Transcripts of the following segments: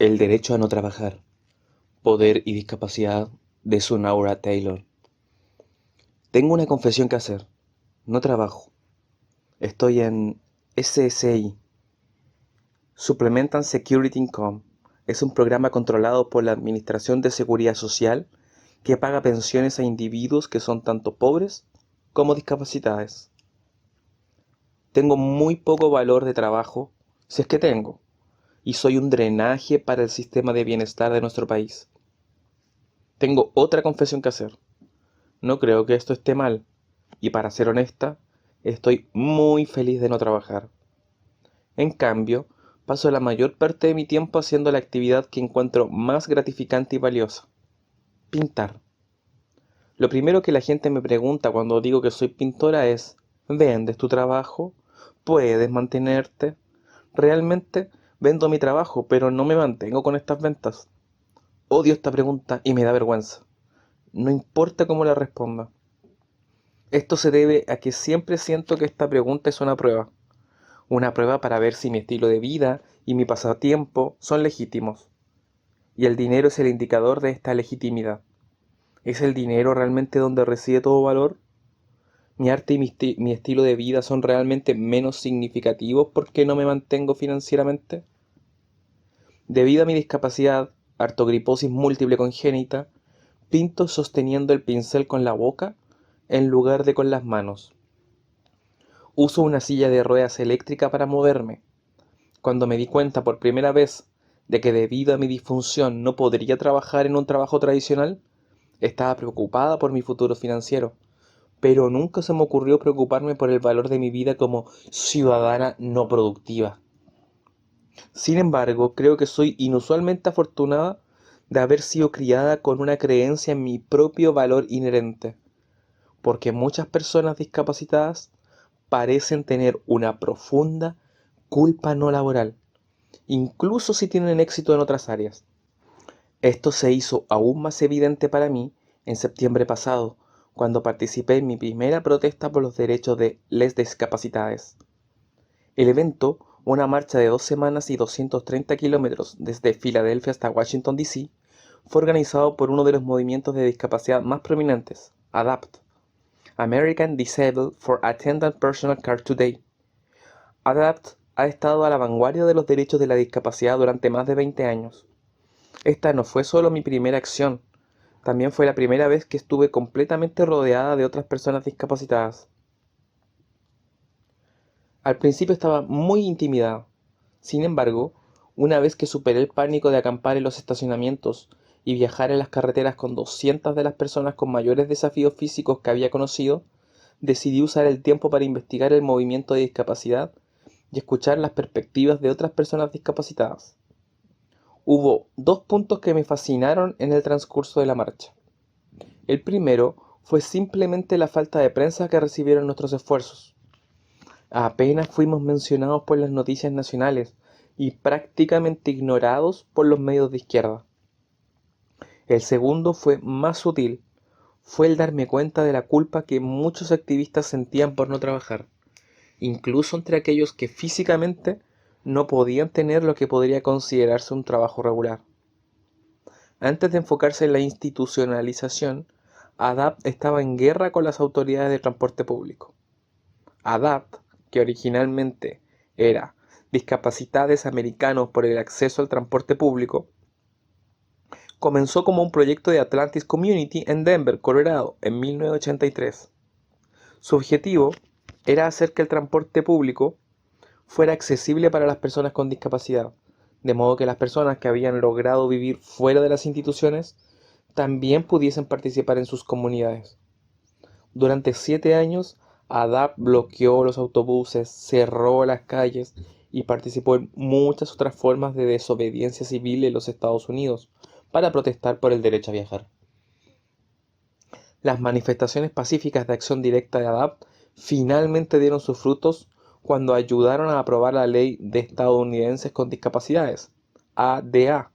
El derecho a no trabajar, poder y discapacidad de Sunaura Taylor. Tengo una confesión que hacer. No trabajo. Estoy en SSI, Supplemental Security Income. Es un programa controlado por la Administración de Seguridad Social que paga pensiones a individuos que son tanto pobres como discapacitados. Tengo muy poco valor de trabajo, si es que tengo, y soy un drenaje para el sistema de bienestar de nuestro país. Tengo otra confesión que hacer. No creo que esto esté mal, y para ser honesta, estoy muy feliz de no trabajar. En cambio, paso la mayor parte de mi tiempo haciendo la actividad que encuentro más gratificante y valiosa: pintar. Lo primero que la gente me pregunta cuando digo que soy pintora es: ¿vendes tu trabajo? ¿Puedes mantenerte? Realmente vendo mi trabajo, pero no me mantengo con estas ventas. Odio esta pregunta y me da vergüenza. No importa cómo la responda. Esto se debe a que siempre siento que esta pregunta es una prueba para ver si mi estilo de vida y mi pasatiempo son legítimos. Y el dinero es el indicador de esta legitimidad. ¿Es el dinero realmente donde reside todo valor? ¿Mi arte y mi estilo de vida son realmente menos significativos porque no me mantengo financieramente? Debido a mi discapacidad, artrogriposis múltiple congénita, pinto sosteniendo el pincel con la boca en lugar de con las manos. Uso una silla de ruedas eléctrica para moverme. Cuando me di cuenta por primera vez de que debido a mi disfunción no podría trabajar en un trabajo tradicional, estaba preocupada por mi futuro financiero, pero nunca se me ocurrió preocuparme por el valor de mi vida como ciudadana no productiva. Sin embargo, creo que soy inusualmente afortunada de haber sido criada con una creencia en mi propio valor inherente, porque muchas personas discapacitadas parecen tener una profunda culpa no laboral, incluso si tienen éxito en otras áreas. Esto se hizo aún más evidente para mí en septiembre pasado, cuando participé en mi primera protesta por los derechos de les discapacitados. El evento, una marcha de 2 semanas y 230 kilómetros desde Filadelfia hasta Washington, D.C., fue organizado por uno de los movimientos de discapacidad más prominentes, ADAPT, American Disabled for Attendant Personal Care Today. ADAPT ha estado a la vanguardia de los derechos de la discapacidad durante más de 20 años. Esta no fue solo mi primera acción, también fue la primera vez que estuve completamente rodeada de otras personas discapacitadas. Al principio estaba muy intimidada. Sin embargo, una vez que superé el pánico de acampar en los estacionamientos y viajar en las carreteras con 200 de las personas con mayores desafíos físicos que había conocido, decidí usar el tiempo para investigar el movimiento de discapacidad y escuchar las perspectivas de otras personas discapacitadas. Hubo dos puntos que me fascinaron en el transcurso de la marcha. El primero fue simplemente la falta de prensa que recibieron nuestros esfuerzos. Apenas fuimos mencionados por las noticias nacionales y prácticamente ignorados por los medios de izquierda. El segundo fue más sutil, fue el darme cuenta de la culpa que muchos activistas sentían por no trabajar, incluso entre aquellos que físicamente no podían tener lo que podría considerarse un trabajo regular. Antes de enfocarse en la institucionalización, ADAPT estaba en guerra con las autoridades de transporte público. ADAPT, que originalmente era Discapacidades Americanos por el Acceso al Transporte Público, comenzó como un proyecto de Atlantis Community en Denver, Colorado, en 1983. Su objetivo era hacer que el transporte público fuera accesible para las personas con discapacidad, de modo que las personas que habían logrado vivir fuera de las instituciones también pudiesen participar en sus comunidades. Durante 7 años, ADAPT bloqueó los autobuses, cerró las calles y participó en muchas otras formas de desobediencia civil en los Estados Unidos para protestar por el derecho a viajar. Las manifestaciones pacíficas de acción directa de ADAPT finalmente dieron sus frutos cuando ayudaron a aprobar la Ley de Estadounidenses con Discapacidades, ADA,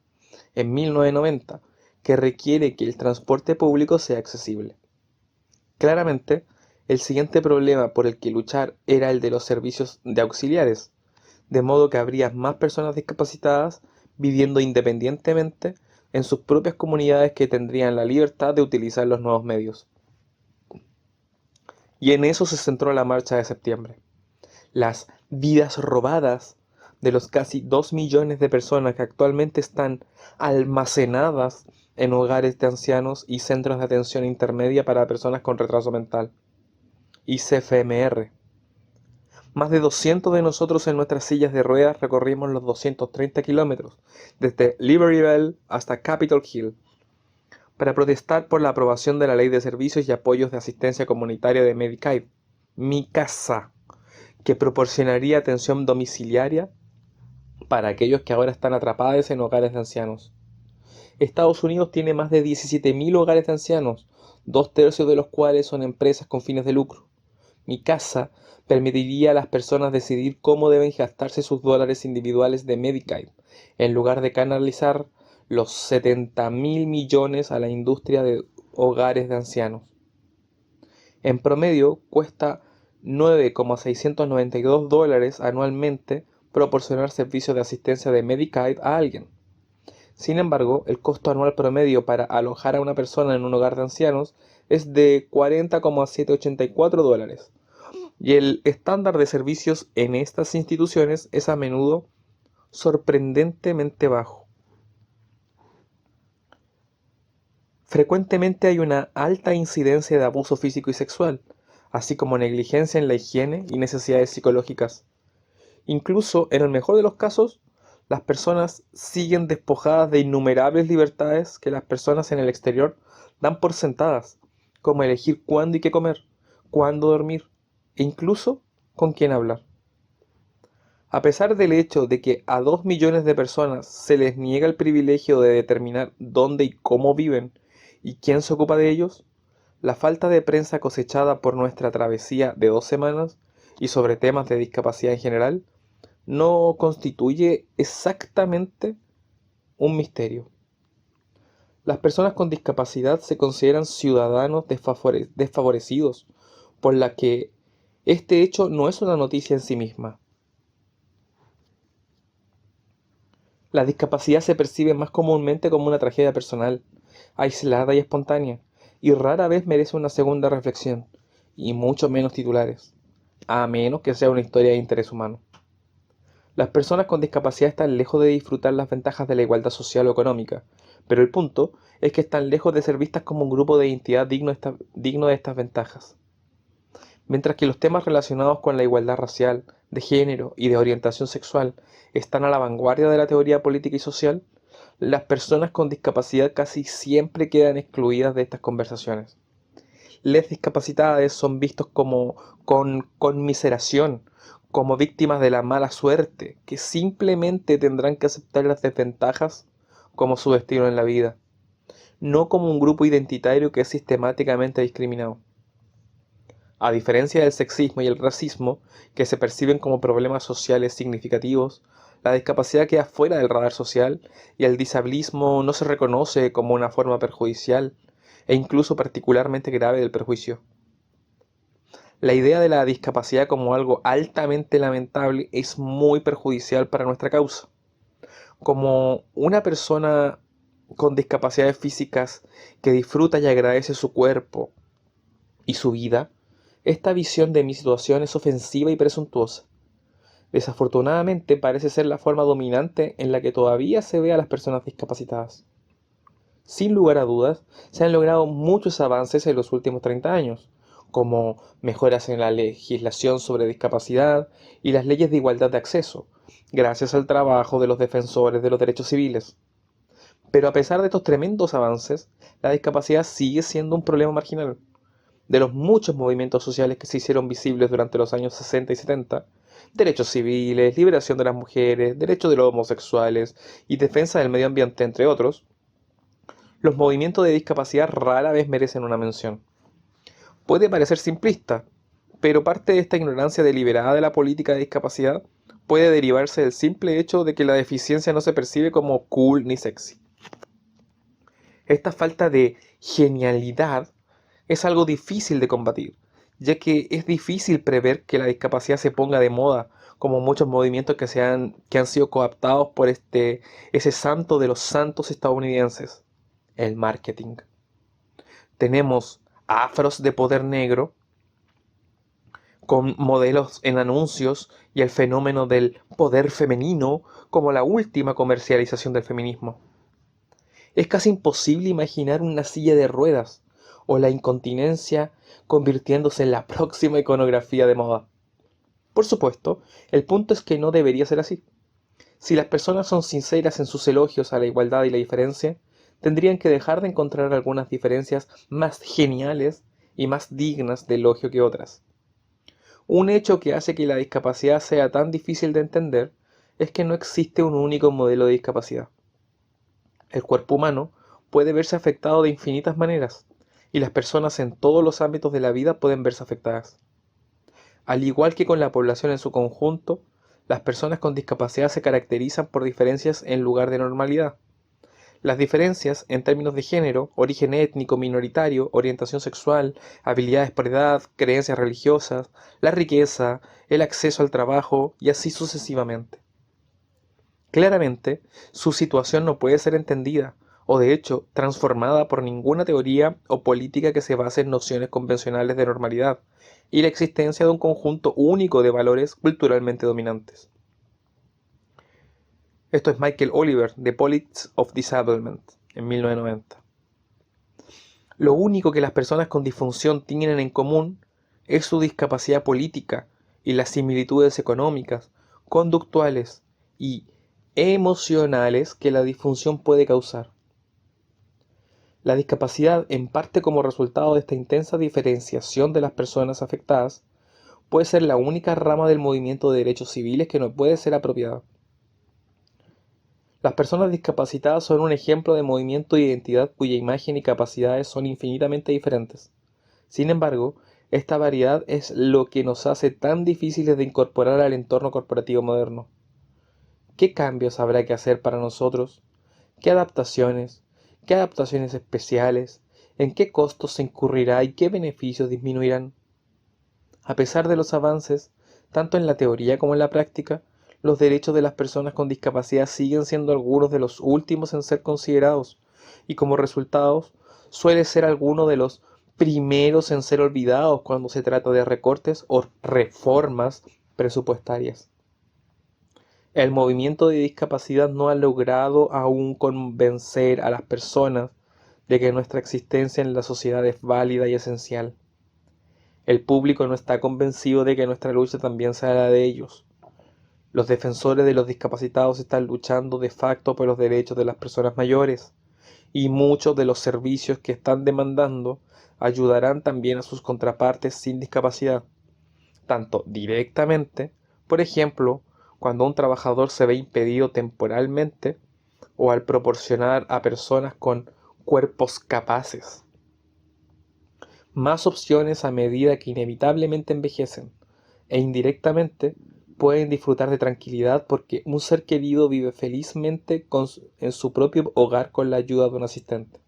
en 1990, que requiere que el transporte público sea accesible. Claramente, el siguiente problema por el que luchar era el de los servicios de auxiliares, de modo que habría más personas discapacitadas viviendo independientemente en sus propias comunidades que tendrían la libertad de utilizar los nuevos medios. Y en eso se centró la Marcha de Septiembre. Las vidas robadas de los casi 2 millones de personas que actualmente están almacenadas en hogares de ancianos y centros de atención intermedia para personas con retraso mental, ICFMR. Más de 200 de nosotros en nuestras sillas de ruedas recorrimos los 230 kilómetros, desde Libertyville hasta Capitol Hill, para protestar por la aprobación de la Ley de Servicios y Apoyos de Asistencia Comunitaria de Medicaid, Mi Casa, que proporcionaría atención domiciliaria para aquellos que ahora están atrapados en hogares de ancianos. Estados Unidos tiene más de 17.000 hogares de ancianos, 2/3 de los cuales son empresas con fines de lucro. Mi Casa permitiría a las personas decidir cómo deben gastarse sus dólares individuales de Medicaid, en lugar de canalizar los 70.000 millones a la industria de hogares de ancianos. En promedio, cuesta $9,692 anualmente proporcionar servicios de asistencia de Medicaid a alguien. Sin embargo, el costo anual promedio para alojar a una persona en un hogar de ancianos es de $40,784, y el estándar de servicios en estas instituciones es a menudo sorprendentemente bajo. Frecuentemente hay una alta incidencia de abuso físico y sexual, así como negligencia en la higiene y necesidades psicológicas. Incluso, en el mejor de los casos, las personas siguen despojadas de innumerables libertades que las personas en el exterior dan por sentadas, como elegir cuándo y qué comer, cuándo dormir, e incluso con quién hablar. A pesar del hecho de que a 2 millones de personas se les niega el privilegio de determinar dónde y cómo viven y quién se ocupa de ellos, la falta de prensa cosechada por nuestra travesía de 2 semanas y sobre temas de discapacidad en general no constituye exactamente un misterio. Las personas con discapacidad se consideran ciudadanos desfavorecidos, por la que este hecho no es una noticia en sí misma. La discapacidad se percibe más comúnmente como una tragedia personal, aislada y espontánea, y rara vez merece una segunda reflexión, y mucho menos titulares, a menos que sea una historia de interés humano. Las personas con discapacidad están lejos de disfrutar las ventajas de la igualdad social o económica, pero el punto es que están lejos de ser vistas como un grupo de identidad digno de estas ventajas. Mientras que los temas relacionados con la igualdad racial, de género y de orientación sexual están a la vanguardia de la teoría política y social, las personas con discapacidad casi siempre quedan excluidas de estas conversaciones. Las discapacidades son vistos como con conmiseración, como víctimas de la mala suerte, que simplemente tendrán que aceptar las desventajas como su destino en la vida, no como un grupo identitario que es sistemáticamente discriminado. A diferencia del sexismo y el racismo, que se perciben como problemas sociales significativos, la discapacidad queda fuera del radar social y el disabilismo no se reconoce como una forma perjudicial e incluso particularmente grave del perjuicio. La idea de la discapacidad como algo altamente lamentable es muy perjudicial para nuestra causa. Como una persona con discapacidades físicas que disfruta y agradece su cuerpo y su vida, esta visión de mi situación es ofensiva y presuntuosa. Desafortunadamente parece ser la forma dominante en la que todavía se ve a las personas discapacitadas. Sin lugar a dudas, se han logrado muchos avances en los últimos 30 años, como mejoras en la legislación sobre discapacidad y las leyes de igualdad de acceso, gracias al trabajo de los defensores de los derechos civiles. Pero a pesar de estos tremendos avances, la discapacidad sigue siendo un problema marginal. De los muchos movimientos sociales que se hicieron visibles durante los años 60 y 70, derechos civiles, liberación de las mujeres, derechos de los homosexuales y defensa del medio ambiente, entre otros, los movimientos de discapacidad rara vez merecen una mención. Puede parecer simplista, pero parte de esta ignorancia deliberada de la política de discapacidad puede derivarse del simple hecho de que la deficiencia no se percibe como cool ni sexy. Esta falta de genialidad es algo difícil de combatir, ya que es difícil prever que la discapacidad se ponga de moda como muchos movimientos que han sido cooptados por ese santo de los santos estadounidenses, el marketing. Tenemos afros de poder negro con modelos en anuncios y el fenómeno del poder femenino como la última comercialización del feminismo. Es casi imposible imaginar una silla de ruedas o la incontinencia convirtiéndose en la próxima iconografía de moda. Por supuesto, el punto es que no debería ser así. Si las personas son sinceras en sus elogios a la igualdad y la diferencia, tendrían que dejar de encontrar algunas diferencias más geniales y más dignas de elogio que otras. Un hecho que hace que la discapacidad sea tan difícil de entender es que no existe un único modelo de discapacidad. El cuerpo humano puede verse afectado de infinitas maneras, y las personas en todos los ámbitos de la vida pueden verse afectadas. Al igual que con la población en su conjunto, las personas con discapacidad se caracterizan por diferencias en lugar de normalidad. Las diferencias en términos de género, origen étnico, minoritario, orientación sexual, habilidades por edad, creencias religiosas, la riqueza, el acceso al trabajo y así sucesivamente. Claramente, su situación no puede ser entendida o de hecho transformada por ninguna teoría o política que se base en nociones convencionales de normalidad y la existencia de un conjunto único de valores culturalmente dominantes. Esto es Michael Oliver, The Politics of Disablement, en 1990. Lo único que las personas con disfunción tienen en común es su discapacidad política y las similitudes económicas, conductuales y emocionales que la disfunción puede causar. La discapacidad, en parte como resultado de esta intensa diferenciación de las personas afectadas, puede ser la única rama del movimiento de derechos civiles que no puede ser apropiada. Las personas discapacitadas son un ejemplo de movimiento de identidad cuya imagen y capacidades son infinitamente diferentes. Sin embargo, esta variedad es lo que nos hace tan difíciles de incorporar al entorno corporativo moderno. ¿Qué cambios habrá que hacer para nosotros? ¿Qué adaptaciones? ¿Qué adaptaciones especiales? ¿En qué costos se incurrirá y qué beneficios disminuirán? A pesar de los avances, tanto en la teoría como en la práctica, los derechos de las personas con discapacidad siguen siendo algunos de los últimos en ser considerados y como resultado suele ser alguno de los primeros en ser olvidados cuando se trata de recortes o reformas presupuestarias. El movimiento de discapacidad no ha logrado aún convencer a las personas de que nuestra existencia en la sociedad es válida y esencial. El público no está convencido de que nuestra lucha también sea la de ellos. Los defensores de los discapacitados están luchando de facto por los derechos de las personas mayores, y muchos de los servicios que están demandando ayudarán también a sus contrapartes sin discapacidad, tanto directamente, por ejemplo, cuando un trabajador se ve impedido temporalmente, o al proporcionar a personas con cuerpos capaces más opciones a medida que inevitablemente envejecen, e indirectamente pueden disfrutar de tranquilidad porque un ser querido vive felizmente en su propio hogar con la ayuda de un asistente.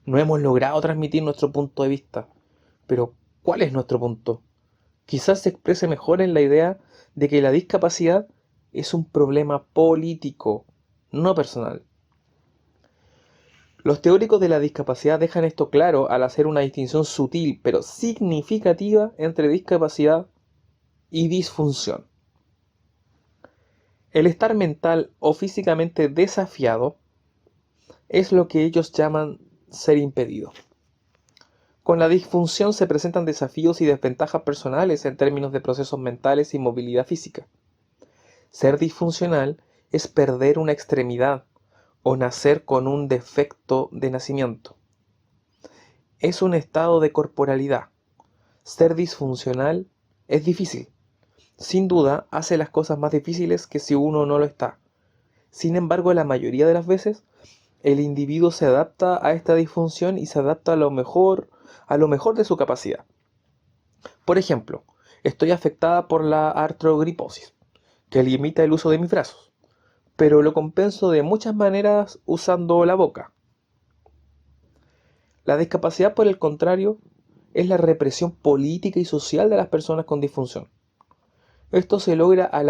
No hemos logrado transmitir nuestro punto de vista, pero ¿cuál es nuestro punto? Quizás se exprese mejor en la idea de que la discapacidad es un problema político, no personal. Los teóricos de la discapacidad dejan esto claro al hacer una distinción sutil pero significativa entre discapacidad y disfunción. El estar mental o físicamente desafiado es lo que ellos llaman ser impedido. Con la disfunción se presentan desafíos y desventajas personales en términos de procesos mentales y movilidad física. Ser disfuncional es perder una extremidad o nacer con un defecto de nacimiento. Es un estado de corporalidad. Ser disfuncional es difícil. Sin duda, hace las cosas más difíciles que si uno no lo está. Sin embargo, la mayoría de las veces, el individuo se adapta a esta disfunción y se adapta a lo mejor de su capacidad. Por ejemplo, estoy afectada por la artrogriposis, que limita el uso de mis brazos, pero lo compenso de muchas maneras usando la boca. La discapacidad, por el contrario, es la represión política y social de las personas con disfunción. Esto se logra al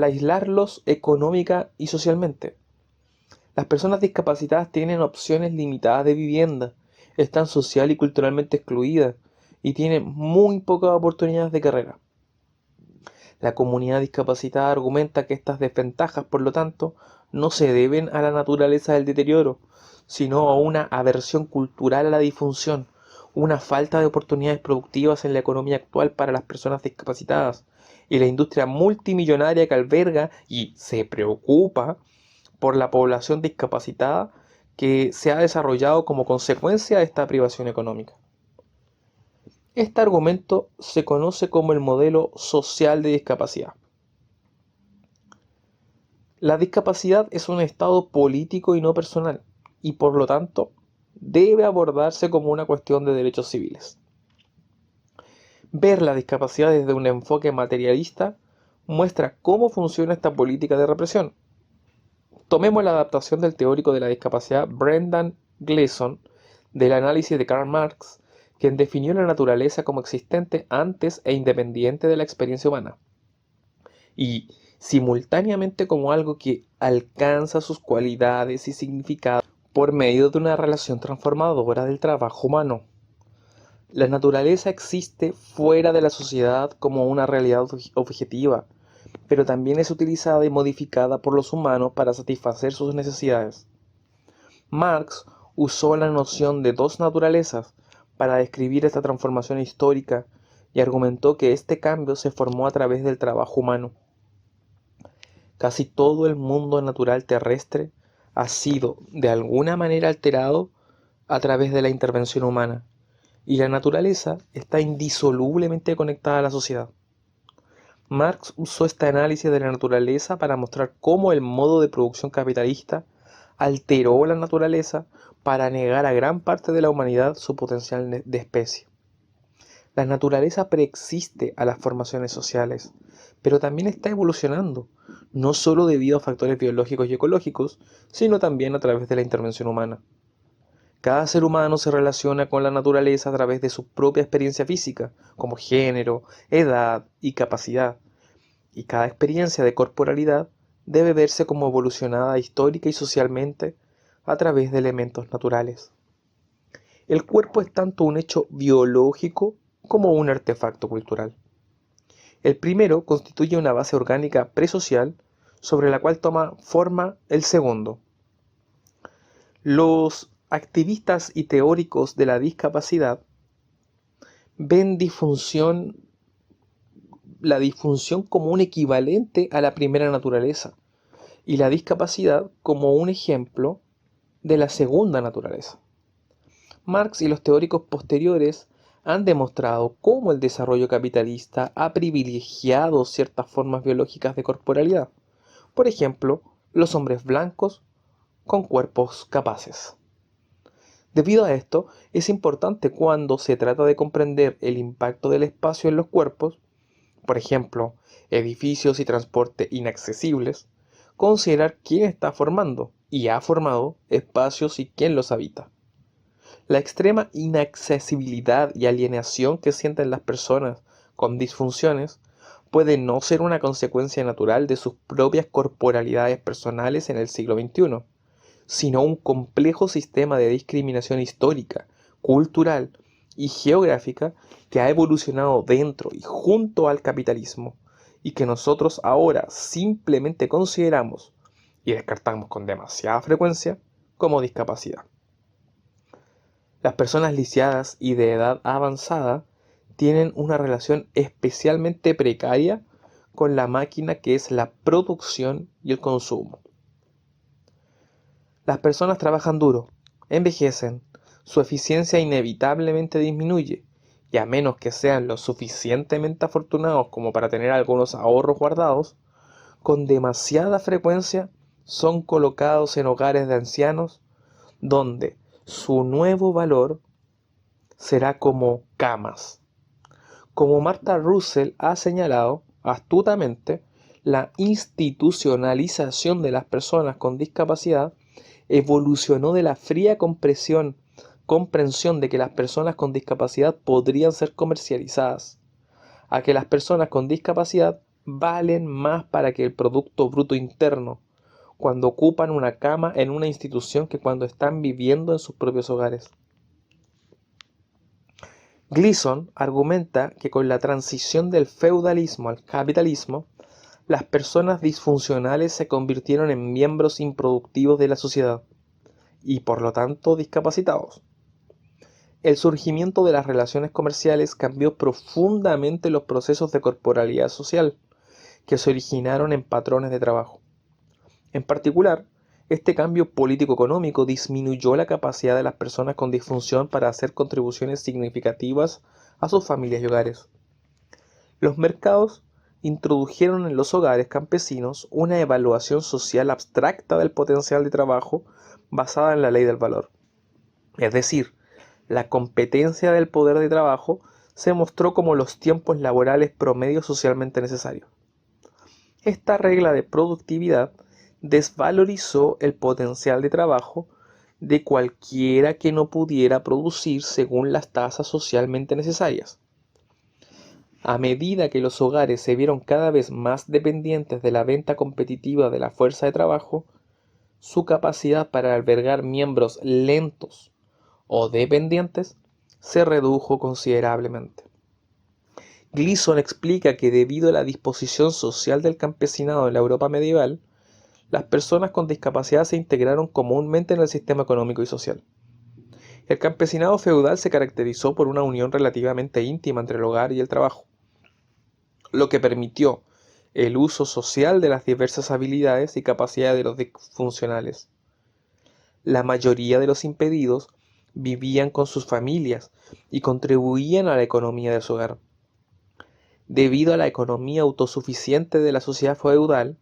aislarlos económica y socialmente. Las personas discapacitadas tienen opciones limitadas de vivienda, están social y culturalmente excluidas y tienen muy pocas oportunidades de carrera. La comunidad discapacitada argumenta que estas desventajas, por lo tanto, no se deben a la naturaleza del deterioro, sino a una aversión cultural a la disfunción, una falta de oportunidades productivas en la economía actual para las personas discapacitadas y la industria multimillonaria que alberga y se preocupa por la población discapacitada que se ha desarrollado como consecuencia de esta privación económica. Este argumento se conoce como el modelo social de discapacidad. La discapacidad es un estado político y no personal, y por lo tanto debe abordarse como una cuestión de derechos civiles. Ver la discapacidad desde un enfoque materialista muestra cómo funciona esta política de represión. Tomemos la adaptación del teórico de la discapacidad Brendan Gleeson del análisis de Karl Marx, quien definió la naturaleza como existente antes e independiente de la experiencia humana, y simultáneamente como algo que alcanza sus cualidades y significados por medio de una relación transformadora del trabajo humano. La naturaleza existe fuera de la sociedad como una realidad objetiva, pero también es utilizada y modificada por los humanos para satisfacer sus necesidades. Marx usó la noción de dos naturalezas para describir esta transformación histórica y argumentó que este cambio se formó a través del trabajo humano. Casi todo el mundo natural terrestre ha sido de alguna manera alterado a través de la intervención humana, y la naturaleza está indisolublemente conectada a la sociedad. Marx usó este análisis de la naturaleza para mostrar cómo el modo de producción capitalista alteró la naturaleza para negar a gran parte de la humanidad su potencial de especie. La naturaleza preexiste a las formaciones sociales, pero también está evolucionando, no solo debido a factores biológicos y ecológicos, sino también a través de la intervención humana. Cada ser humano se relaciona con la naturaleza a través de su propia experiencia física, como género, edad y capacidad, y cada experiencia de corporalidad debe verse como evolucionada histórica y socialmente a través de elementos naturales. El cuerpo es tanto un hecho biológico como un artefacto cultural. El primero constituye una base orgánica presocial sobre la cual toma forma el segundo. Los activistas y teóricos de la discapacidad ven la disfunción como un equivalente a la primera naturaleza y la discapacidad como un ejemplo de la segunda naturaleza. Marx y los teóricos posteriores han demostrado cómo el desarrollo capitalista ha privilegiado ciertas formas biológicas de corporalidad. Por ejemplo, los hombres blancos con cuerpos capaces. Debido a esto, es importante cuando se trata de comprender el impacto del espacio en los cuerpos, por ejemplo, edificios y transporte inaccesibles, considerar quién está formando y ha formado espacios y quién los habita. La extrema inaccesibilidad y alienación que sienten las personas con disfunciones puede no ser una consecuencia natural de sus propias corporalidades personales en el siglo XXI, sino un complejo sistema de discriminación histórica, cultural y geográfica que ha evolucionado dentro y junto al capitalismo y que nosotros ahora simplemente consideramos y descartamos con demasiada frecuencia como discapacidad. Las personas lisiadas y de edad avanzada tienen una relación especialmente precaria con la máquina que es la producción y el consumo. Las personas trabajan duro, envejecen, su eficiencia inevitablemente disminuye, y a menos que sean lo suficientemente afortunados como para tener algunos ahorros guardados, con demasiada frecuencia son colocados en hogares de ancianos donde su nuevo valor será como camas. Como Martha Russell ha señalado astutamente, la institucionalización de las personas con discapacidad evolucionó de la fría comprensión de que las personas con discapacidad podrían ser comercializadas, a que las personas con discapacidad valen más para que el Producto Bruto Interno cuando ocupan una cama en una institución que cuando están viviendo en sus propios hogares. Gleason argumenta que con la transición del feudalismo al capitalismo, las personas disfuncionales se convirtieron en miembros improductivos de la sociedad y por lo tanto discapacitados. El surgimiento de las relaciones comerciales cambió profundamente los procesos de corporalidad social que se originaron en patrones de trabajo. En particular, este cambio político-económico disminuyó la capacidad de las personas con disfunción para hacer contribuciones significativas a sus familias y hogares. Los mercados introdujeron en los hogares campesinos una evaluación social abstracta del potencial de trabajo basada en la ley del valor. Es decir, la competencia del poder de trabajo se mostró como los tiempos laborales promedio socialmente necesarios. Esta regla de productividad desvalorizó el potencial de trabajo de cualquiera que no pudiera producir según las tasas socialmente necesarias. A medida que los hogares se vieron cada vez más dependientes de la venta competitiva de la fuerza de trabajo, su capacidad para albergar miembros lentos o dependientes se redujo considerablemente. Gleason explica que debido a la disposición social del campesinado en la Europa medieval, las personas con discapacidad se integraron comúnmente en el sistema económico y social. El campesinado feudal se caracterizó por una unión relativamente íntima entre el hogar y el trabajo, lo que permitió el uso social de las diversas habilidades y capacidades de los disfuncionales. La mayoría de los impedidos vivían con sus familias y contribuían a la economía de su hogar. Debido a la economía autosuficiente de la sociedad feudal,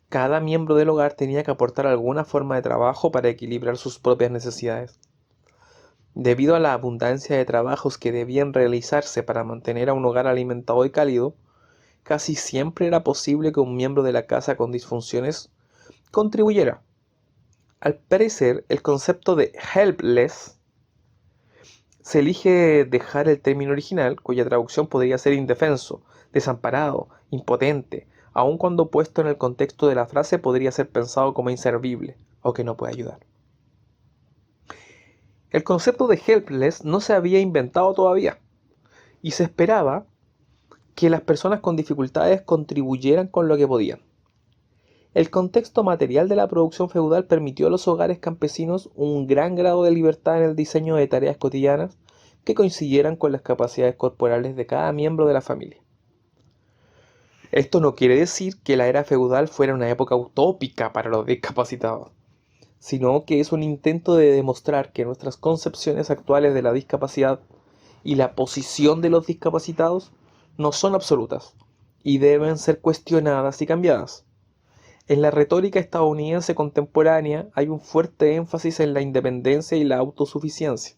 cada miembro del hogar tenía que aportar alguna forma de trabajo para equilibrar sus propias necesidades. Debido a la abundancia de trabajos que debían realizarse para mantener a un hogar alimentado y cálido, casi siempre era posible que un miembro de la casa con disfunciones contribuyera. Al parecer, el concepto de helpless se elige dejar el término original, cuya traducción podría ser indefenso, desamparado, impotente, aun cuando puesto en el contexto de la frase podría ser pensado como inservible o que no puede ayudar. El concepto de helpless no se había inventado todavía y se esperaba que las personas con dificultades contribuyeran con lo que podían. El contexto material de la producción feudal permitió a los hogares campesinos un gran grado de libertad en el diseño de tareas cotidianas que coincidieran con las capacidades corporales de cada miembro de la familia. Esto no quiere decir que la era feudal fuera una época utópica para los discapacitados, sino que es un intento de demostrar que nuestras concepciones actuales de la discapacidad y la posición de los discapacitados no son absolutas y deben ser cuestionadas y cambiadas. En la retórica estadounidense contemporánea hay un fuerte énfasis en la independencia y la autosuficiencia.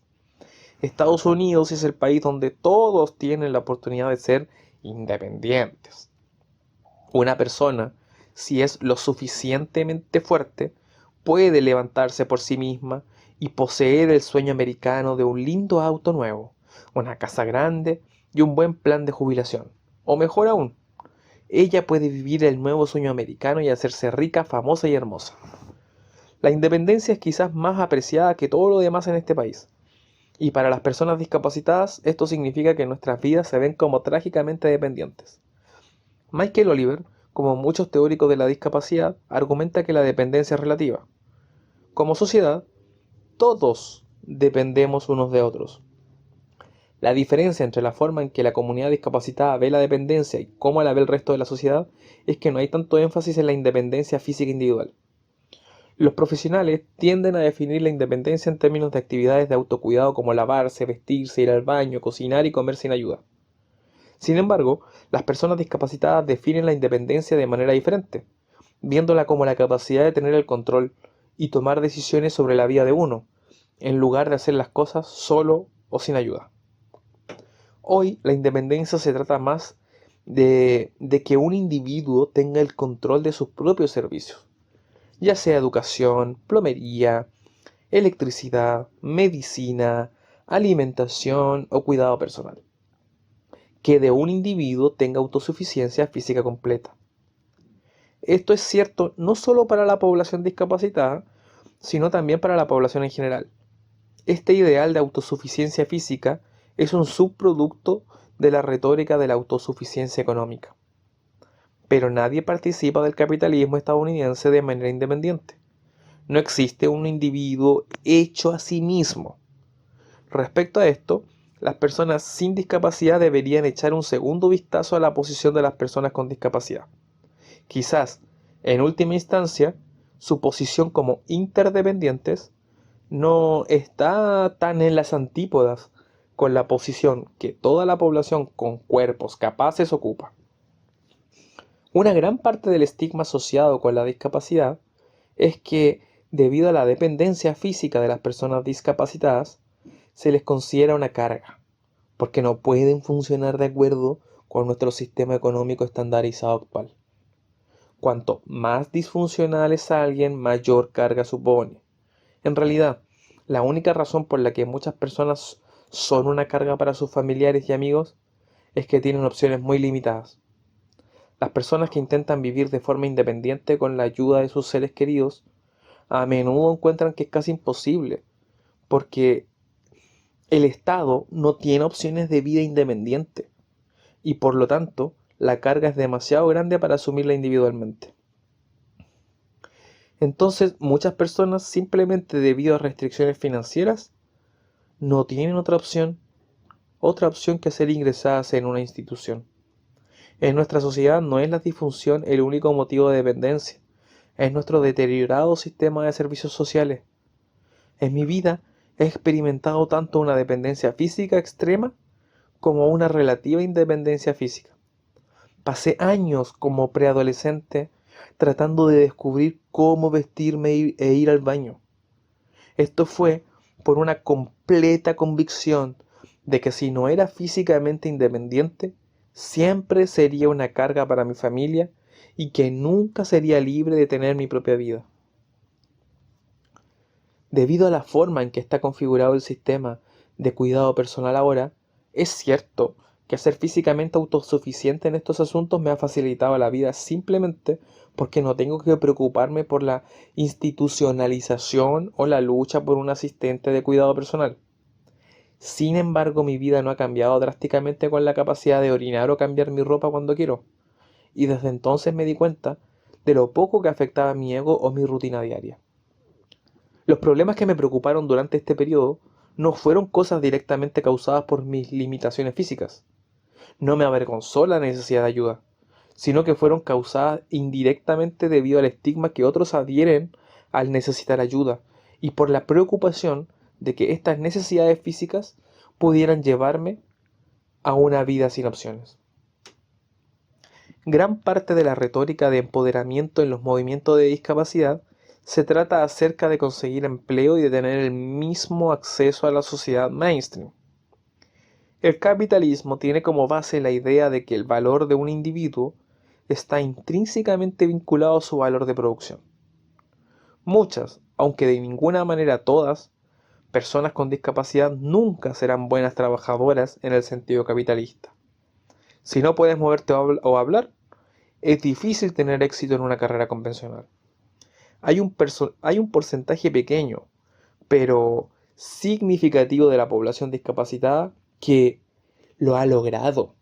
Estados Unidos es el país donde todos tienen la oportunidad de ser independientes. Una persona, si es lo suficientemente fuerte, puede levantarse por sí misma y poseer el sueño americano de un lindo auto nuevo, una casa grande y un buen plan de jubilación. O mejor aún, ella puede vivir el nuevo sueño americano y hacerse rica, famosa y hermosa. La independencia es quizás más apreciada que todo lo demás en este país. Y para las personas discapacitadas, esto significa que nuestras vidas se ven como trágicamente dependientes. Michael Oliver, como muchos teóricos de la discapacidad, argumenta que la dependencia es relativa. Como sociedad, todos dependemos unos de otros. La diferencia entre la forma en que la comunidad discapacitada ve la dependencia y cómo la ve el resto de la sociedad es que no hay tanto énfasis en la independencia física individual. Los profesionales tienden a definir la independencia en términos de actividades de autocuidado como lavarse, vestirse, ir al baño, cocinar y comer sin ayuda. Sin embargo, las personas discapacitadas definen la independencia de manera diferente, viéndola como la capacidad de tener el control y tomar decisiones sobre la vida de uno, en lugar de hacer las cosas solo o sin ayuda. Hoy la independencia se trata más de que un individuo tenga el control de sus propios servicios, ya sea educación, plomería, electricidad, medicina, alimentación o cuidado personal. que de un individuo tenga autosuficiencia física completa. Esto es cierto no solo para la población discapacitada, sino también para la población en general. Este ideal de autosuficiencia física es un subproducto de la retórica de la autosuficiencia económica. Pero nadie participa del capitalismo estadounidense de manera independiente. No existe un individuo hecho a sí mismo. Respecto a esto, las personas sin discapacidad deberían echar un segundo vistazo a la posición de las personas con discapacidad. Quizás, en última instancia, su posición como interdependientes no está tan en las antípodas con la posición que toda la población con cuerpos capaces ocupa. Una gran parte del estigma asociado con la discapacidad es que, debido a la dependencia física de las personas discapacitadas, se les considera una carga, porque no pueden funcionar de acuerdo con nuestro sistema económico estandarizado actual. Cuanto más disfuncional es alguien, mayor carga supone. En realidad, la única razón por la que muchas personas son una carga para sus familiares y amigos es que tienen opciones muy limitadas. Las personas que intentan vivir de forma independiente con la ayuda de sus seres queridos a menudo encuentran que es casi imposible, porque el Estado no tiene opciones de vida independiente y por lo tanto la carga es demasiado grande para asumirla individualmente. Entonces muchas personas simplemente debido a restricciones financieras no tienen otra opción que ser ingresadas en una institución. En nuestra sociedad no es la disfunción el único motivo de dependencia, es nuestro deteriorado sistema de servicios sociales. En mi vida he experimentado tanto una dependencia física extrema como una relativa independencia física. Pasé años como preadolescente tratando de descubrir cómo vestirme e ir al baño. Esto fue por una completa convicción de que si no era físicamente independiente, siempre sería una carga para mi familia y que nunca sería libre de tener mi propia vida. Debido a la forma en que está configurado el sistema de cuidado personal ahora, es cierto que ser físicamente autosuficiente en estos asuntos me ha facilitado la vida simplemente porque no tengo que preocuparme por la institucionalización o la lucha por un asistente de cuidado personal. Sin embargo, mi vida no ha cambiado drásticamente con la capacidad de orinar o cambiar mi ropa cuando quiero, y desde entonces me di cuenta de lo poco que afectaba mi ego o mi rutina diaria. Los problemas que me preocuparon durante este periodo no fueron cosas directamente causadas por mis limitaciones físicas. No me avergonzó la necesidad de ayuda, sino que fueron causadas indirectamente debido al estigma que otros adhieren al necesitar ayuda y por la preocupación de que estas necesidades físicas pudieran llevarme a una vida sin opciones. Gran parte de la retórica de empoderamiento en los movimientos de discapacidad se trata acerca de conseguir empleo y de tener el mismo acceso a la sociedad mainstream. El capitalismo tiene como base la idea de que el valor de un individuo está intrínsecamente vinculado a su valor de producción. Muchas, aunque de ninguna manera todas, personas con discapacidad nunca serán buenas trabajadoras en el sentido capitalista. Si no puedes moverte o hablar, es difícil tener éxito en una carrera convencional. Hay un porcentaje pequeño, pero significativo de la población discapacitada que lo ha logrado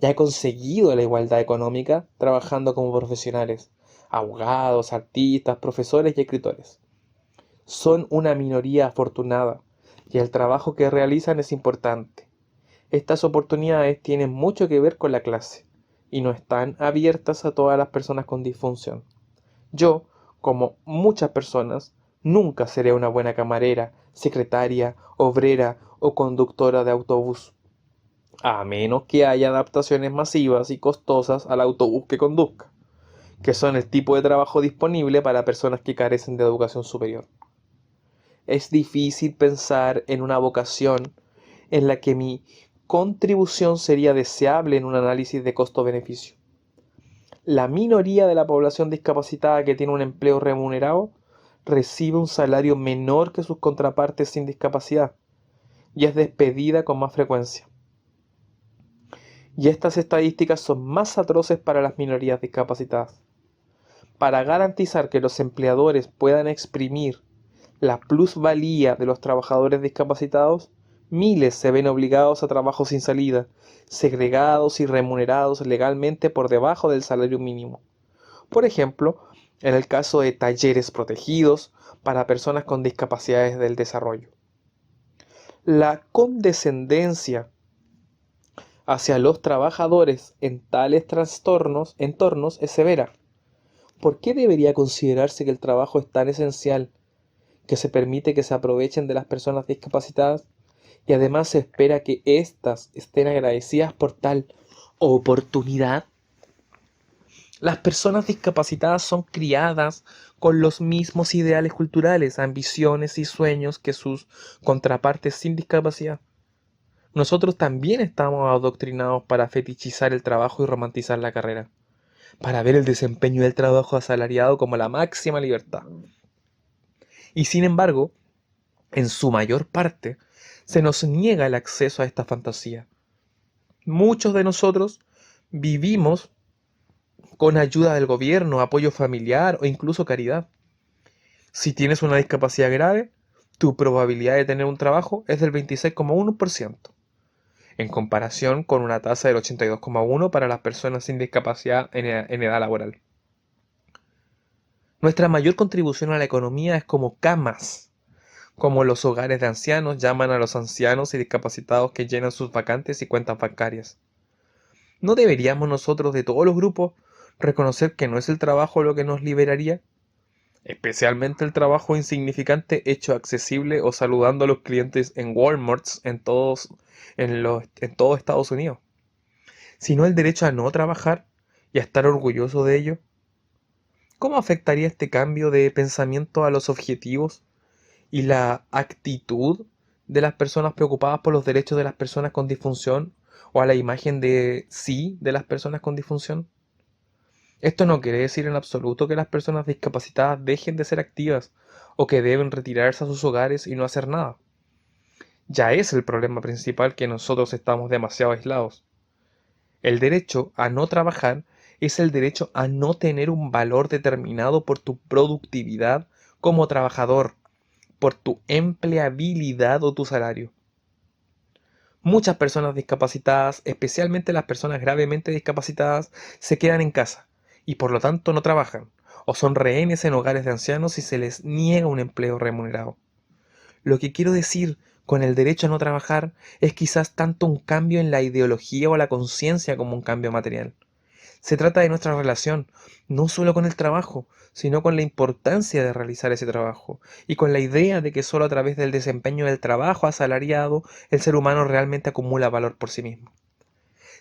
y ha conseguido la igualdad económica trabajando como profesionales, abogados, artistas, profesores y escritores. Son una minoría afortunada y el trabajo que realizan es importante. Estas oportunidades tienen mucho que ver con la clase y no están abiertas a todas las personas con disfunción. Yo, como muchas personas, nunca seré una buena camarera, secretaria, obrera o conductora de autobús, a menos que haya adaptaciones masivas y costosas al autobús que conduzca, que son el tipo de trabajo disponible para personas que carecen de educación superior. Es difícil pensar en una vocación en la que mi contribución sería deseable en un análisis de costo-beneficio. La minoría de la población discapacitada que tiene un empleo remunerado recibe un salario menor que sus contrapartes sin discapacidad y es despedida con más frecuencia. Y estas estadísticas son más atroces para las minorías discapacitadas. Para garantizar que los empleadores puedan exprimir la plusvalía de los trabajadores discapacitados, miles se ven obligados a trabajos sin salida, segregados y remunerados legalmente por debajo del salario mínimo. Por ejemplo, en el caso de talleres protegidos para personas con discapacidades del desarrollo. La condescendencia hacia los trabajadores en tales entornos es severa. ¿Por qué debería considerarse que el trabajo es tan esencial que se permite que se aprovechen de las personas discapacitadas y además se espera que éstas estén agradecidas por tal oportunidad? Las personas discapacitadas son criadas con los mismos ideales culturales, ambiciones y sueños que sus contrapartes sin discapacidad. Nosotros también estamos adoctrinados para fetichizar el trabajo y romantizar la carrera, para ver el desempeño del trabajo asalariado como la máxima libertad. Y sin embargo, en su mayor parte, se nos niega el acceso a esta fantasía. Muchos de nosotros vivimos con ayuda del gobierno, apoyo familiar o incluso caridad. Si tienes una discapacidad grave, tu probabilidad de tener un trabajo es del 26,1%, en comparación con una tasa del 82,1% para las personas sin discapacidad en edad laboral. Nuestra mayor contribución a la economía es como camas, como los hogares de ancianos llaman a los ancianos y discapacitados que llenan sus vacantes y cuentas bancarias. ¿No deberíamos nosotros de todos los grupos reconocer que no es el trabajo lo que nos liberaría? Especialmente el trabajo insignificante hecho accesible o saludando a los clientes en Walmarts en todo Estados Unidos, sino el derecho a no trabajar y a estar orgulloso de ello. ¿Cómo afectaría este cambio de pensamiento a los objetivos y la actitud de las personas preocupadas por los derechos de las personas con disfunción o a la imagen de sí de las personas con disfunción? Esto no quiere decir en absoluto que las personas discapacitadas dejen de ser activas o que deben retirarse a sus hogares y no hacer nada. Ya es el problema principal que nosotros estamos demasiado aislados. El derecho a no trabajar es el derecho a no tener un valor determinado por tu productividad como trabajador, por tu empleabilidad o tu salario. Muchas personas discapacitadas, especialmente las personas gravemente discapacitadas, se quedan en casa y por lo tanto no trabajan, o son rehenes en hogares de ancianos y se les niega un empleo remunerado. Lo que quiero decir con el derecho a no trabajar es quizás tanto un cambio en la ideología o la conciencia como un cambio material. Se trata de nuestra relación, no solo con el trabajo, sino con la importancia de realizar ese trabajo, y con la idea de que solo a través del desempeño del trabajo asalariado el ser humano realmente acumula valor por sí mismo.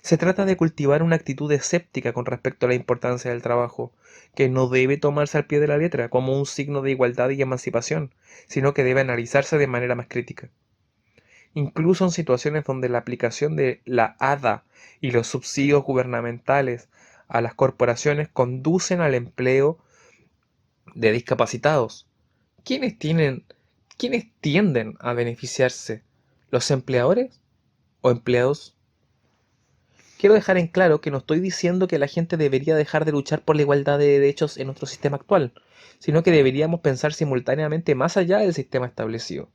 Se trata de cultivar una actitud escéptica con respecto a la importancia del trabajo, que no debe tomarse al pie de la letra como un signo de igualdad y emancipación, sino que debe analizarse de manera más crítica. Incluso en situaciones donde la aplicación de la ADA y los subsidios gubernamentales a las corporaciones conducen al empleo de discapacitados. ¿Quiénes quiénes tienden a beneficiarse? ¿Los empleadores o empleados? Quiero dejar en claro que no estoy diciendo que la gente debería dejar de luchar por la igualdad de derechos en nuestro sistema actual, sino que deberíamos pensar simultáneamente más allá del sistema establecido.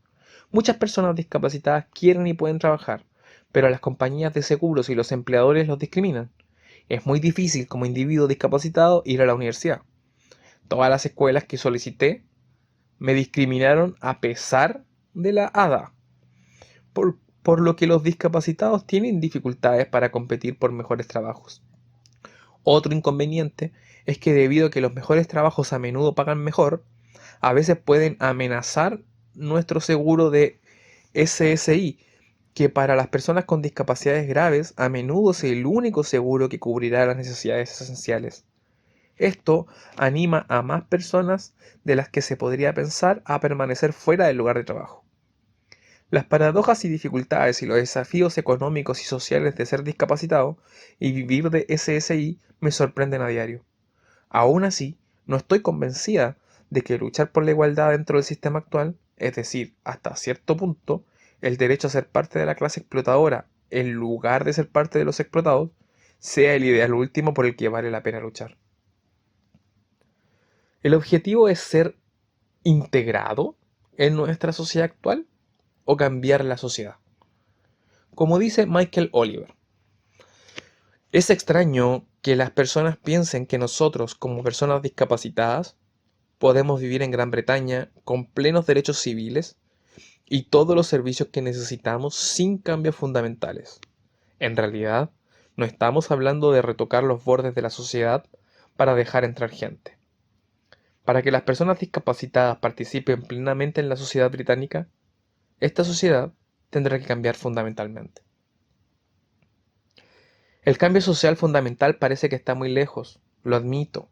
Muchas personas discapacitadas quieren y pueden trabajar, pero las compañías de seguros y los empleadores los discriminan. Es muy difícil como individuo discapacitado ir a la universidad. Todas las escuelas que solicité me discriminaron a pesar de la ADA, por lo que los discapacitados tienen dificultades para competir por mejores trabajos. Otro inconveniente es que debido a que los mejores trabajos a menudo pagan mejor, a veces pueden amenazar nuestro seguro de SSI, que para las personas con discapacidades graves a menudo es el único seguro que cubrirá las necesidades esenciales. Esto anima a más personas de las que se podría pensar a permanecer fuera del lugar de trabajo. Las paradojas y dificultades y los desafíos económicos y sociales de ser discapacitado y vivir de SSI me sorprenden a diario. Aún así, no estoy convencida de que luchar por la igualdad dentro del sistema actual, es decir, hasta cierto punto, el derecho a ser parte de la clase explotadora en lugar de ser parte de los explotados, sea el ideal último por el que vale la pena luchar. ¿El objetivo es ser integrado en nuestra sociedad actual o cambiar la sociedad? Como dice Michael Oliver, es extraño que las personas piensen que nosotros, como personas discapacitadas, podemos vivir en Gran Bretaña con plenos derechos civiles y todos los servicios que necesitamos sin cambios fundamentales. En realidad, no estamos hablando de retocar los bordes de la sociedad para dejar entrar gente. Para que las personas discapacitadas participen plenamente en la sociedad británica, esta sociedad tendrá que cambiar fundamentalmente. El cambio social fundamental parece que está muy lejos, lo admito,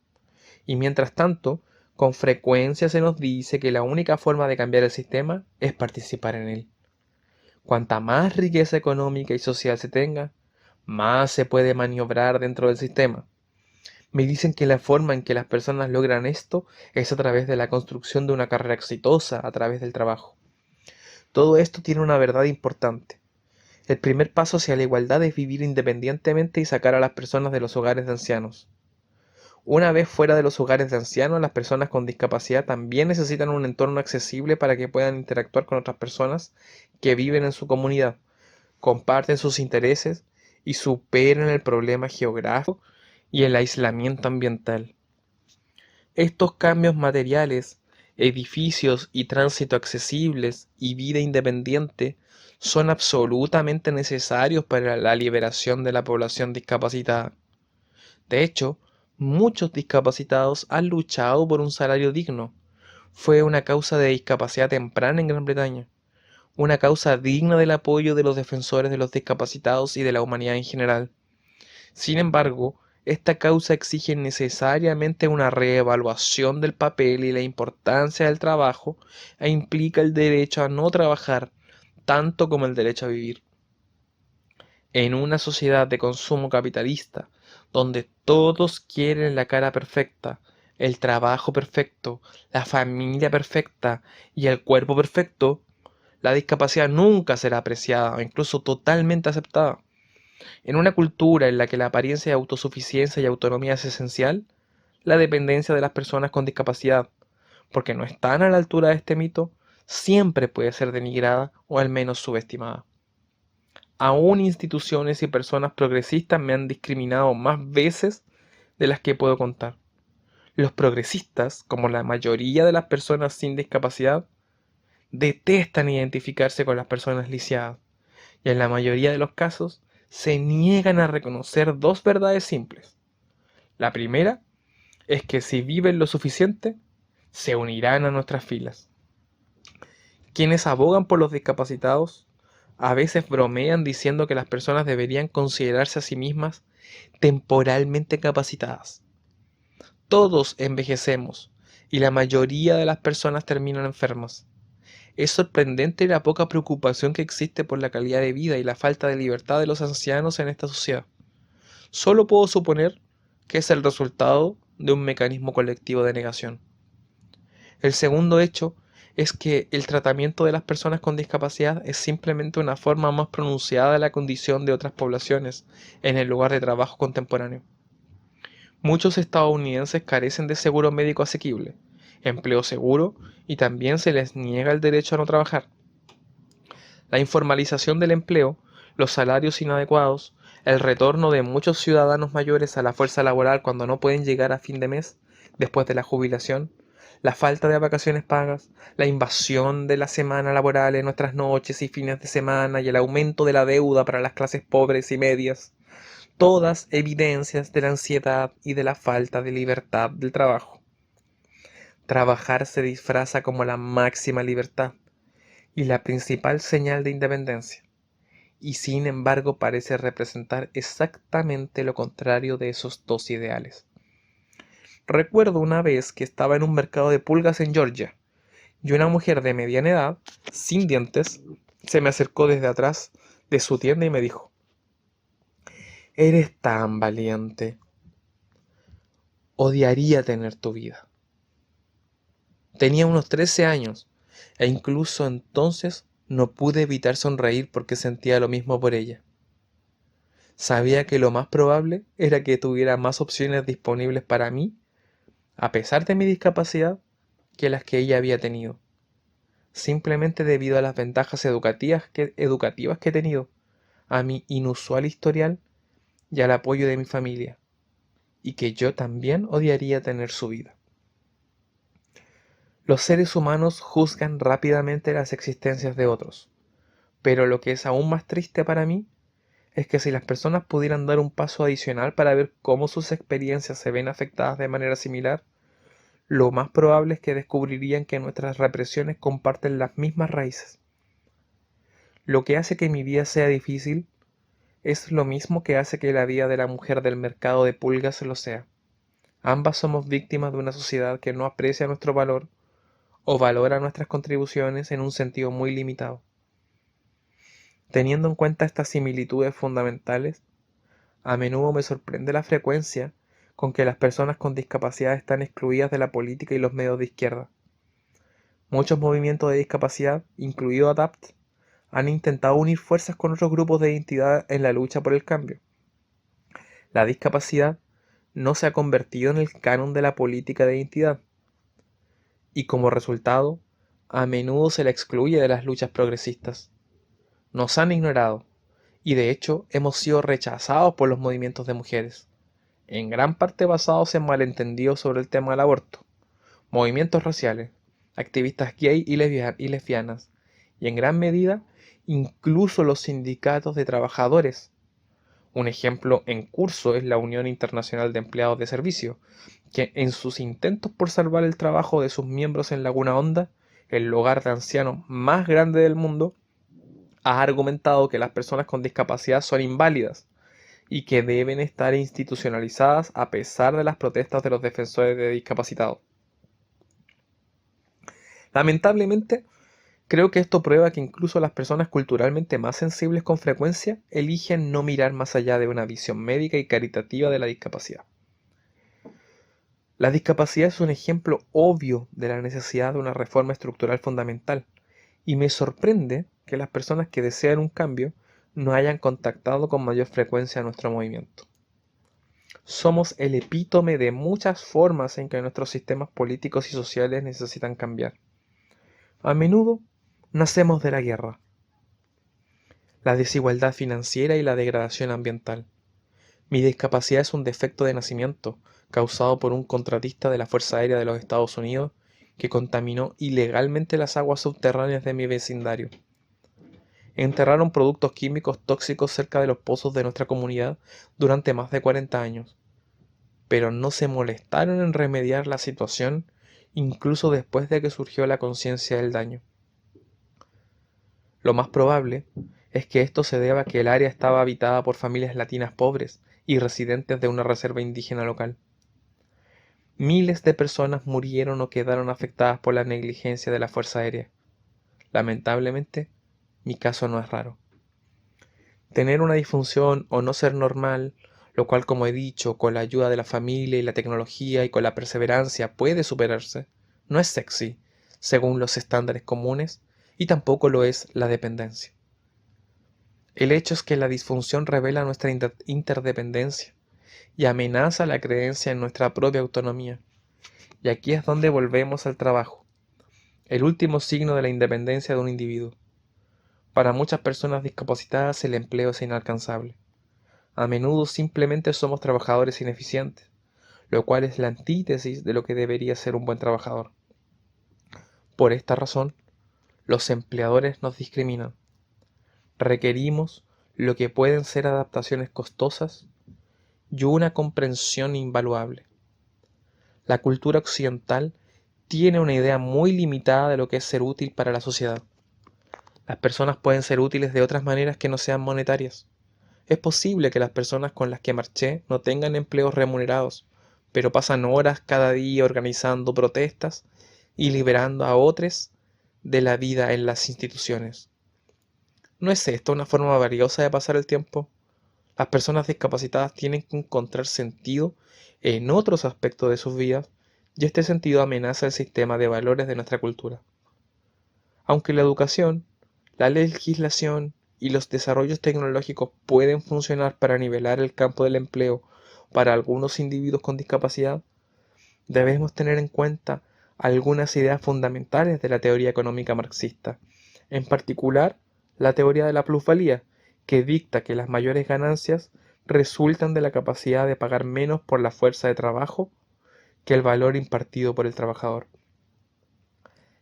y mientras tanto, con frecuencia se nos dice que la única forma de cambiar el sistema es participar en él. Cuanta más riqueza económica y social se tenga, más se puede maniobrar dentro del sistema. Me dicen que la forma en que las personas logran esto es a través de la construcción de una carrera exitosa a través del trabajo. Todo esto tiene una verdad importante. El primer paso hacia la igualdad es vivir independientemente y sacar a las personas de los hogares de ancianos. Una vez fuera de los hogares de ancianos, las personas con discapacidad también necesitan un entorno accesible para que puedan interactuar con otras personas que viven en su comunidad, comparten sus intereses y superen el problema geográfico y el aislamiento ambiental. Estos cambios materiales, edificios y tránsito accesibles y vida independiente son absolutamente necesarios para la liberación de la población discapacitada. De hecho, muchos discapacitados han luchado por un salario digno. Fue una causa de discapacidad temprana en Gran Bretaña, una causa digna del apoyo de los defensores de los discapacitados y de la humanidad en general. Sin embargo, esta causa exige necesariamente una reevaluación del papel y la importancia del trabajo e implica el derecho a no trabajar, tanto como el derecho a vivir. En una sociedad de consumo capitalista, donde todos quieren la cara perfecta, el trabajo perfecto, la familia perfecta y el cuerpo perfecto, la discapacidad nunca será apreciada o incluso totalmente aceptada. En una cultura en la que la apariencia de autosuficiencia y autonomía es esencial, la dependencia de las personas con discapacidad, porque no están a la altura de este mito, siempre puede ser denigrada o al menos subestimada. Aún instituciones y personas progresistas me han discriminado más veces de las que puedo contar. Los progresistas, como la mayoría de las personas sin discapacidad, detestan identificarse con las personas lisiadas y en la mayoría de los casos se niegan a reconocer dos verdades simples. La primera es que si viven lo suficiente, se unirán a nuestras filas. Quienes abogan por los discapacitados a veces bromean diciendo que las personas deberían considerarse a sí mismas temporalmente capacitadas. Todos envejecemos y la mayoría de las personas terminan enfermas. Es sorprendente la poca preocupación que existe por la calidad de vida y la falta de libertad de los ancianos en esta sociedad. Solo puedo suponer que es el resultado de un mecanismo colectivo de negación. El segundo hecho es que el tratamiento de las personas con discapacidad es simplemente una forma más pronunciada de la condición de otras poblaciones en el lugar de trabajo contemporáneo. Muchos estadounidenses carecen de seguro médico asequible, empleo seguro y también se les niega el derecho a no trabajar. La informalización del empleo, los salarios inadecuados, el retorno de muchos ciudadanos mayores a la fuerza laboral cuando no pueden llegar a fin de mes después de la jubilación, la falta de vacaciones pagas, la invasión de la semana laboral en nuestras noches y fines de semana y el aumento de la deuda para las clases pobres y medias, todas evidencias de la ansiedad y de la falta de libertad del trabajo. Trabajar se disfraza como la máxima libertad y la principal señal de independencia, y sin embargo parece representar exactamente lo contrario de esos dos ideales. Recuerdo una vez que estaba en un mercado de pulgas en Georgia, y una mujer de mediana edad, sin dientes, se me acercó desde atrás de su tienda y me dijo: «Eres tan valiente. Odiaría tener tu vida». Tenía unos 13 años, e incluso entonces no pude evitar sonreír porque sentía lo mismo por ella. Sabía que lo más probable era que tuviera más opciones disponibles para mí, a pesar de mi discapacidad, que las que ella había tenido, simplemente debido a las ventajas educativas que he tenido, a mi inusual historial y al apoyo de mi familia, y que yo también odiaría tener su vida. Los seres humanos juzgan rápidamente las existencias de otros, pero lo que es aún más triste para mí es que si las personas pudieran dar un paso adicional para ver cómo sus experiencias se ven afectadas de manera similar, lo más probable es que descubrirían que nuestras represiones comparten las mismas raíces. Lo que hace que mi vida sea difícil es lo mismo que hace que la vida de la mujer del mercado de pulgas lo sea. Ambas somos víctimas de una sociedad que no aprecia nuestro valor o valora nuestras contribuciones en un sentido muy limitado. Teniendo en cuenta estas similitudes fundamentales, a menudo me sorprende la frecuencia con que las personas con discapacidad están excluidas de la política y los medios de izquierda. Muchos movimientos de discapacidad, incluido ADAPT, han intentado unir fuerzas con otros grupos de identidad en la lucha por el cambio. La discapacidad no se ha convertido en el canon de la política de identidad, y como resultado, a menudo se la excluye de las luchas progresistas. Nos han ignorado, y de hecho hemos sido rechazados por los movimientos de mujeres, en gran parte basados en malentendidos sobre el tema del aborto, movimientos raciales, activistas gay y lesbianas, y en gran medida incluso los sindicatos de trabajadores. Un ejemplo en curso es la Unión Internacional de Empleados de Servicio, que en sus intentos por salvar el trabajo de sus miembros en Laguna Honda, el hogar de ancianos más grande del mundo, ha argumentado que las personas con discapacidad son inválidas y que deben estar institucionalizadas a pesar de las protestas de los defensores de discapacitados. Lamentablemente, creo que esto prueba que incluso las personas culturalmente más sensibles con frecuencia eligen no mirar más allá de una visión médica y caritativa de la discapacidad. La discapacidad es un ejemplo obvio de la necesidad de una reforma estructural fundamental, y me sorprende que las personas que desean un cambio no hayan contactado con mayor frecuencia a nuestro movimiento. Somos el epítome de muchas formas en que nuestros sistemas políticos y sociales necesitan cambiar. A menudo nacemos de la guerra, la desigualdad financiera y la degradación ambiental. Mi discapacidad es un defecto de nacimiento causado por un contratista de la Fuerza Aérea de los Estados Unidos que contaminó ilegalmente las aguas subterráneas de mi vecindario. Enterraron productos químicos tóxicos cerca de los pozos de nuestra comunidad durante más de 40 años, pero no se molestaron en remediar la situación incluso después de que surgió la conciencia del daño. Lo más probable es que esto se deba a que el área estaba habitada por familias latinas pobres y residentes de una reserva indígena local. Miles de personas murieron o quedaron afectadas por la negligencia de la Fuerza Aérea. Lamentablemente, mi caso no es raro. Tener una disfunción o no ser normal, lo cual, como he dicho, con la ayuda de la familia y la tecnología y con la perseverancia puede superarse, no es sexy, según los estándares comunes, y tampoco lo es la dependencia. El hecho es que la disfunción revela nuestra interdependencia y amenaza la creencia en nuestra propia autonomía. Y aquí es donde volvemos al trabajo, el último signo de la independencia de un individuo. Para muchas personas discapacitadas el empleo es inalcanzable. A menudo simplemente somos trabajadores ineficientes, lo cual es la antítesis de lo que debería ser un buen trabajador. Por esta razón, los empleadores nos discriminan. Requerimos lo que pueden ser adaptaciones costosas y una comprensión invaluable. La cultura occidental tiene una idea muy limitada de lo que es ser útil para la sociedad. Las personas pueden ser útiles de otras maneras que no sean monetarias. Es posible que las personas con las que marché no tengan empleos remunerados, pero pasan horas cada día organizando protestas y liberando a otros de la vida en las instituciones. ¿No es esto una forma valiosa de pasar el tiempo? Las personas discapacitadas tienen que encontrar sentido en otros aspectos de sus vidas, y este sentido amenaza el sistema de valores de nuestra cultura. Aunque la educación, la legislación y los desarrollos tecnológicos pueden funcionar para nivelar el campo del empleo para algunos individuos con discapacidad, debemos tener en cuenta algunas ideas fundamentales de la teoría económica marxista, en particular la teoría de la plusvalía, que dicta que las mayores ganancias resultan de la capacidad de pagar menos por la fuerza de trabajo que el valor impartido por el trabajador.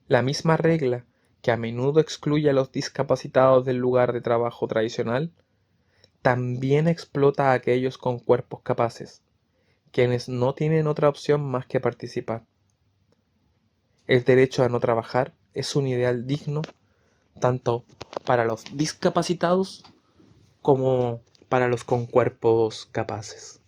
La misma regla que a menudo excluye a los discapacitados del lugar de trabajo tradicional, también explota a aquellos con cuerpos capaces, quienes no tienen otra opción más que participar. El derecho a no trabajar es un ideal digno tanto para los discapacitados como para los con cuerpos capaces.